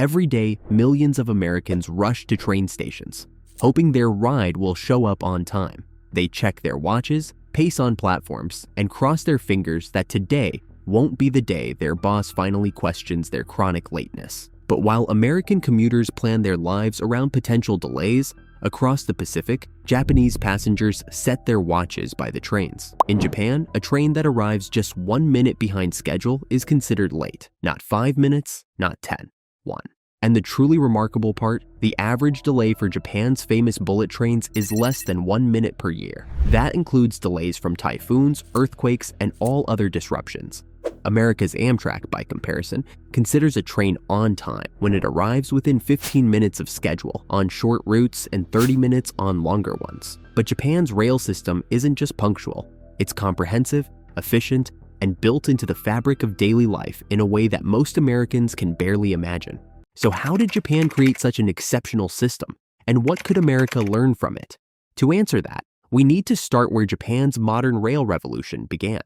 Every day, millions of Americans rush to train stations, hoping their ride will show up on time. They check their watches, pace on platforms, and cross their fingers that today won't be the day their boss finally questions their chronic lateness. But while American commuters plan their lives around potential delays, across the Pacific, Japanese passengers set their watches by the trains. In Japan, a train that arrives just 1 minute behind schedule is considered late. Not 5 minutes, not 10, 1. And the truly remarkable part, the average delay for Japan's famous bullet trains is less than 1 minute per year. That includes delays from typhoons, earthquakes, and all other disruptions. America's Amtrak, by comparison, considers a train on time when it arrives within 15 minutes of schedule on short routes and 30 minutes on longer ones. But Japan's rail system isn't just punctual. It's comprehensive, efficient, and built into the fabric of daily life in a way that most Americans can barely imagine. So how did Japan create such an exceptional system? And what could America learn from it? To answer that, we need to start where Japan's modern rail revolution began,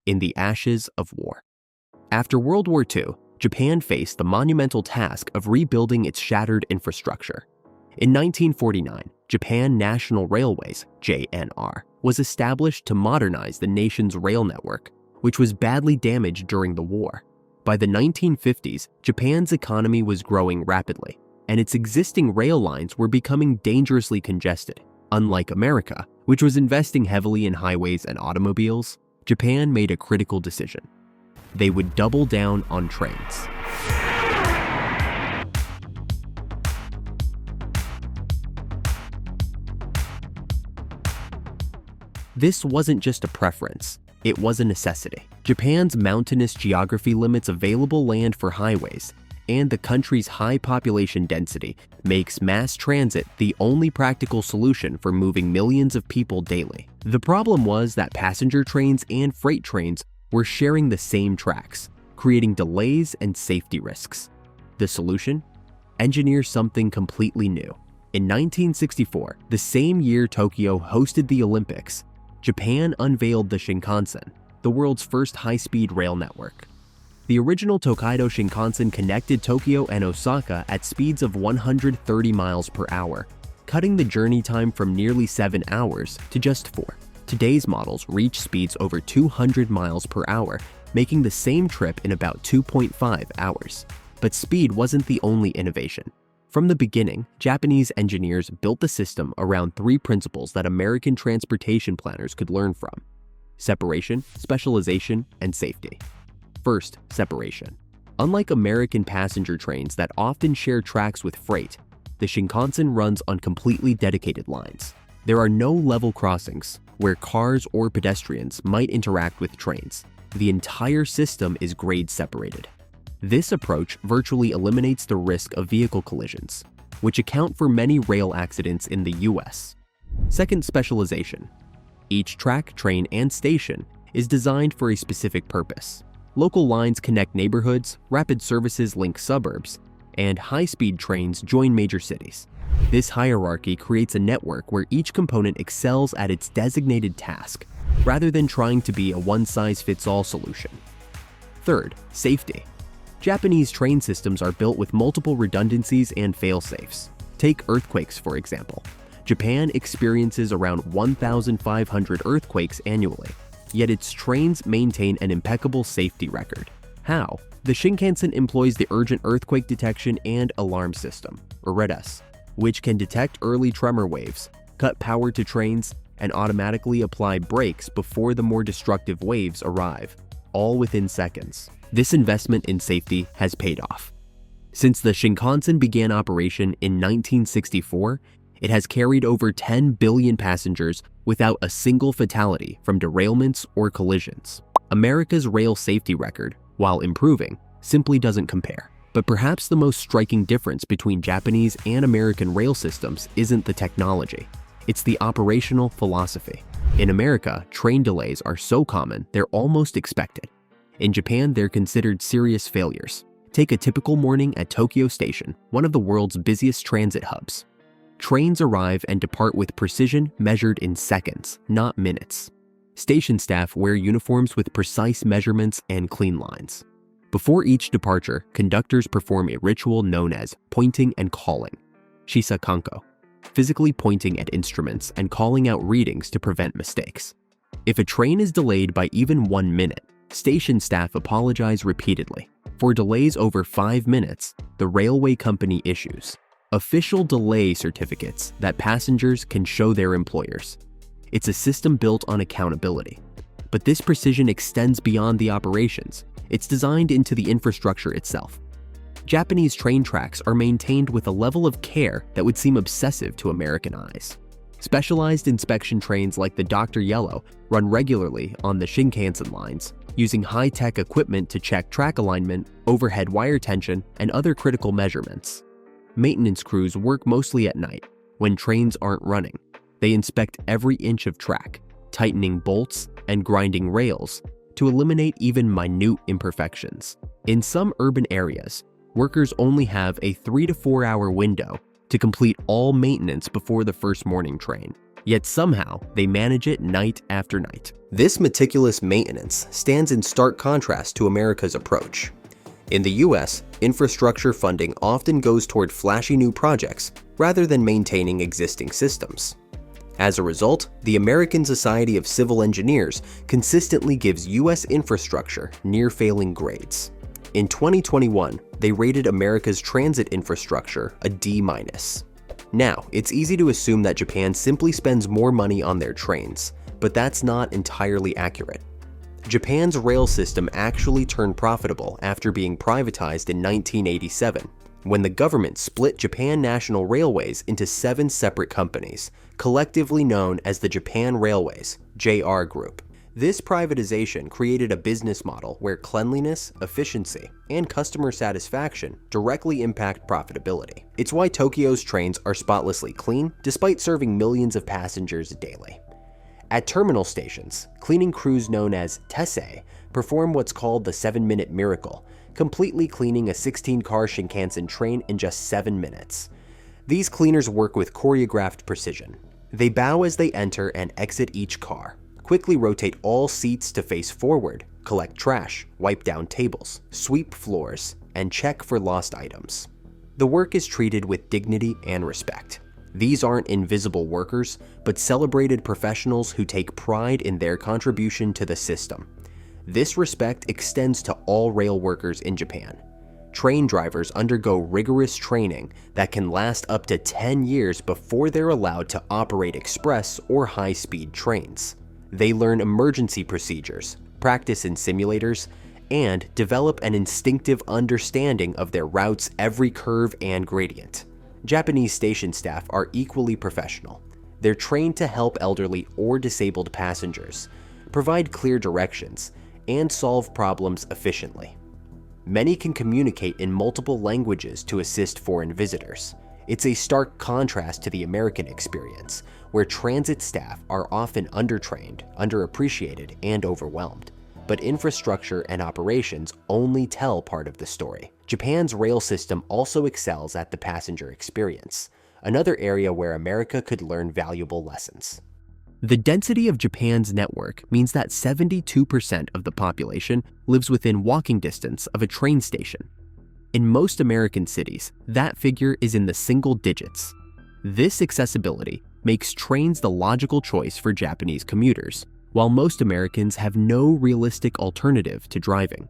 in the ashes of war. After World War II, Japan faced the monumental task of rebuilding its shattered infrastructure. In 1949, Japan National Railways, JNR, was established to modernize the nation's rail network, which was badly damaged during the war. By the 1950s, Japan's economy was growing rapidly, and its existing rail lines were becoming dangerously congested. Unlike America, which was investing heavily in highways and automobiles, Japan made a critical decision. They would double down on trains. This wasn't just a preference, it was a necessity. Japan's mountainous geography limits available land for highways, and the country's high population density makes mass transit the only practical solution for moving millions of people daily. The problem was that passenger trains and freight trains were sharing the same tracks, creating delays and safety risks. The solution? Engineer something completely new. In 1964, the same year Tokyo hosted the Olympics, Japan unveiled the Shinkansen, the world's first high-speed rail network. The original Tokaido Shinkansen connected Tokyo and Osaka at speeds of 130 miles per hour, cutting the journey time from nearly 7 hours to just 4. Today's models reach speeds over 200 miles per hour, making the same trip in about 2.5 hours. But speed wasn't the only innovation. From the beginning, Japanese engineers built the system around 3 principles that American transportation planners could learn from: separation, specialization, and safety. First, separation. Unlike American passenger trains that often share tracks with freight, the Shinkansen runs on completely dedicated lines. There are no level crossings where cars or pedestrians might interact with trains. The entire system is grade separated. This approach virtually eliminates the risk of vehicle collisions, which account for many rail accidents in the US. Second, specialization. Each track, train, and station is designed for a specific purpose. Local lines connect neighborhoods, rapid services link suburbs, and high-speed trains join major cities. This hierarchy creates a network where each component excels at its designated task, rather than trying to be a one-size-fits-all solution. Third, safety. Japanese train systems are built with multiple redundancies and fail-safes. Take earthquakes, for example. Japan experiences around 1,500 earthquakes annually, yet its trains maintain an impeccable safety record. How? The Shinkansen employs the Urgent Earthquake Detection and Alarm System, or REDS, which can detect early tremor waves, cut power to trains, and automatically apply brakes before the more destructive waves arrive, all within seconds. This investment in safety has paid off. Since the Shinkansen began operation in 1964, it has carried over 10 billion passengers without a single fatality from derailments or collisions. America's rail safety record, while improving, simply doesn't compare. But perhaps the most striking difference between Japanese and American rail systems isn't the technology. It's the operational philosophy. In America, train delays are so common they're almost expected. In Japan, they're considered serious failures. Take a typical morning at Tokyo Station, one of the world's busiest transit hubs. Trains arrive and depart with precision measured in seconds, not minutes. Station staff wear uniforms with precise measurements and clean lines. Before each departure, conductors perform a ritual known as pointing and calling, shisakanko, physically pointing at instruments and calling out readings to prevent mistakes. If a train is delayed by even 1 minute, station staff apologize repeatedly. For delays over 5 minutes, the railway company issues official delay certificates that passengers can show their employers. It's a system built on accountability. But this precision extends beyond the operations. It's designed into the infrastructure itself. Japanese train tracks are maintained with a level of care that would seem obsessive to American eyes. Specialized inspection trains like the Dr. Yellow run regularly on the Shinkansen lines, using high-tech equipment to check track alignment, overhead wire tension, and other critical measurements. Maintenance crews work mostly at night, when trains aren't running. They inspect every inch of track, tightening bolts and grinding rails to eliminate even minute imperfections. In some urban areas, workers only have a 3 to 4 hour window to complete all maintenance before the first morning train. Yet somehow, they manage it night after night. This meticulous maintenance stands in stark contrast to America's approach. In the US, infrastructure funding often goes toward flashy new projects rather than maintaining existing systems. As a result, the American Society of Civil Engineers consistently gives US infrastructure near-failing grades. In 2021, they rated America's transit infrastructure a D-. Now, it's easy to assume that Japan simply spends more money on their trains, but that's not entirely accurate. Japan's rail system actually turned profitable after being privatized in 1987, when the government split Japan National Railways into 7 separate companies, collectively known as the Japan Railways, JR Group. This privatization created a business model where cleanliness, efficiency, and customer satisfaction directly impact profitability. It's why Tokyo's trains are spotlessly clean, despite serving millions of passengers daily. At terminal stations, cleaning crews known as tessei perform what's called the 7-minute miracle, completely cleaning a 16-car Shinkansen train in just 7 minutes. These cleaners work with choreographed precision. They bow as they enter and exit each car, quickly rotate all seats to face forward, collect trash, wipe down tables, sweep floors, and check for lost items. The work is treated with dignity and respect. These aren't invisible workers, but celebrated professionals who take pride in their contribution to the system. This respect extends to all rail workers in Japan. Train drivers undergo rigorous training that can last up to 10 years before they're allowed to operate express or high-speed trains. They learn emergency procedures, practice in simulators, and develop an instinctive understanding of their route's every curve and gradient. Japanese station staff are equally professional. They're trained to help elderly or disabled passengers, provide clear directions, and solve problems efficiently. Many can communicate in multiple languages to assist foreign visitors. It's a stark contrast to the American experience, where transit staff are often undertrained, underappreciated, and overwhelmed. But infrastructure and operations only tell part of the story. Japan's rail system also excels at the passenger experience, another area where America could learn valuable lessons. The density of Japan's network means that 72% of the population lives within walking distance of a train station. In most American cities, that figure is in the single digits. This accessibility makes trains the logical choice for Japanese commuters, while most Americans have no realistic alternative to driving.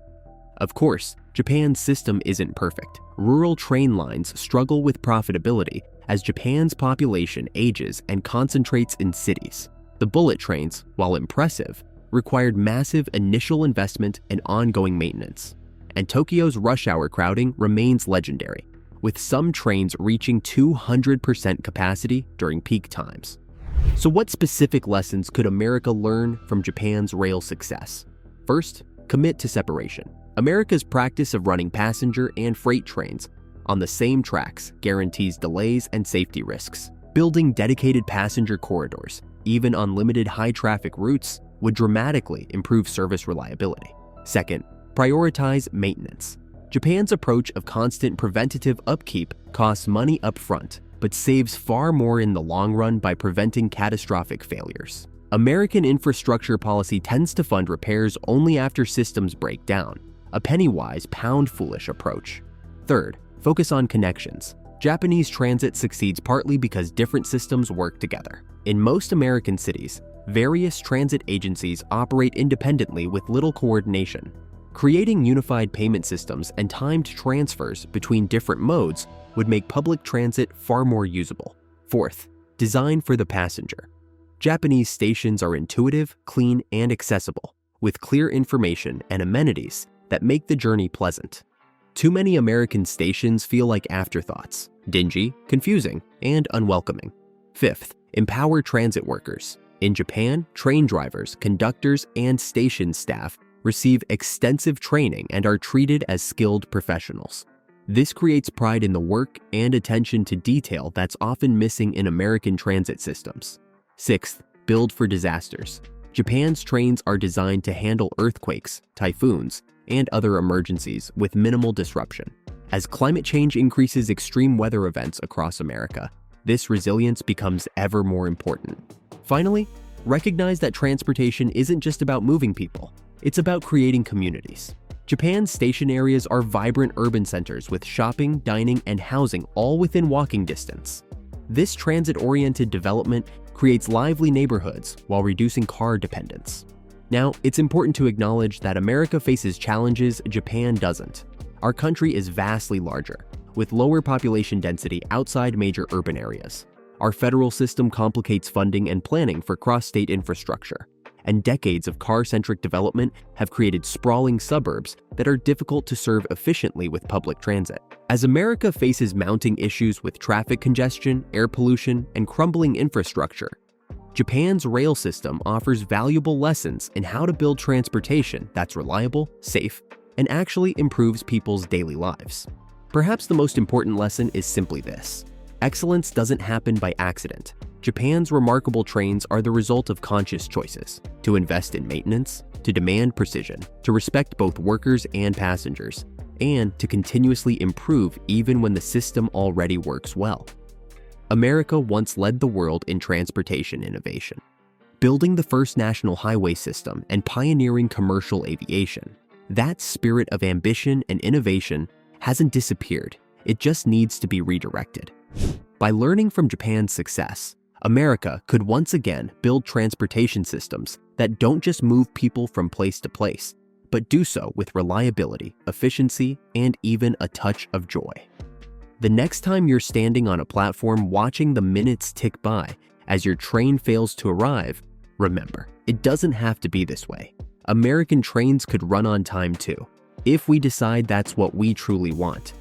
Of course, Japan's system isn't perfect. Rural train lines struggle with profitability as Japan's population ages and concentrates in cities. The bullet trains, while impressive, required massive initial investment and ongoing maintenance. And Tokyo's rush hour crowding remains legendary, with some trains reaching 200% capacity during peak times. So what specific lessons could America learn from Japan's rail success? First, commit to separation. America's practice of running passenger and freight trains on the same tracks guarantees delays and safety risks. Building dedicated passenger corridors, even on limited high-traffic routes, would dramatically improve service reliability. Second, prioritize maintenance. Japan's approach of constant preventative upkeep costs money up front, but saves far more in the long run by preventing catastrophic failures. American infrastructure policy tends to fund repairs only after systems break down, a penny-wise, pound-foolish approach. Third, focus on connections. Japanese transit succeeds partly because different systems work together. In most American cities, various transit agencies operate independently with little coordination. Creating unified payment systems and timed transfers between different modes would make public transit far more usable. Fourth, design for the passenger. Japanese stations are intuitive, clean, and accessible, with clear information and amenities that make the journey pleasant. Too many American stations feel like afterthoughts, dingy, confusing, and unwelcoming. Fifth, empower transit workers. In Japan, train drivers, conductors, and station staff receive extensive training and are treated as skilled professionals. This creates pride in the work and attention to detail that's often missing in American transit systems. Sixth, build for disasters. Japan's trains are designed to handle earthquakes, typhoons, and other emergencies with minimal disruption. As climate change increases extreme weather events across America, this resilience becomes ever more important. Finally, recognize that transportation isn't just about moving people, it's about creating communities. Japan's station areas are vibrant urban centers with shopping, dining, and housing all within walking distance. This transit-oriented development creates lively neighborhoods while reducing car dependence. Now, it's important to acknowledge that America faces challenges Japan doesn't. Our country is vastly larger, with lower population density outside major urban areas. Our federal system complicates funding and planning for cross-state infrastructure, and decades of car-centric development have created sprawling suburbs that are difficult to serve efficiently with public transit. As America faces mounting issues with traffic congestion, air pollution, and crumbling infrastructure, Japan's rail system offers valuable lessons in how to build transportation that's reliable, safe, and actually improves people's daily lives. Perhaps the most important lesson is simply this: excellence doesn't happen by accident. Japan's remarkable trains are the result of conscious choices to invest in maintenance, to demand precision, to respect both workers and passengers, and to continuously improve even when the system already works well. America once led the world in transportation innovation, building the first national highway system and pioneering commercial aviation. That spirit of ambition and innovation hasn't disappeared, it just needs to be redirected. By learning from Japan's success, America could once again build transportation systems that don't just move people from place to place, but do so with reliability, efficiency, and even a touch of joy. The next time you're standing on a platform watching the minutes tick by as your train fails to arrive, remember, it doesn't have to be this way. American trains could run on time too, if we decide that's what we truly want.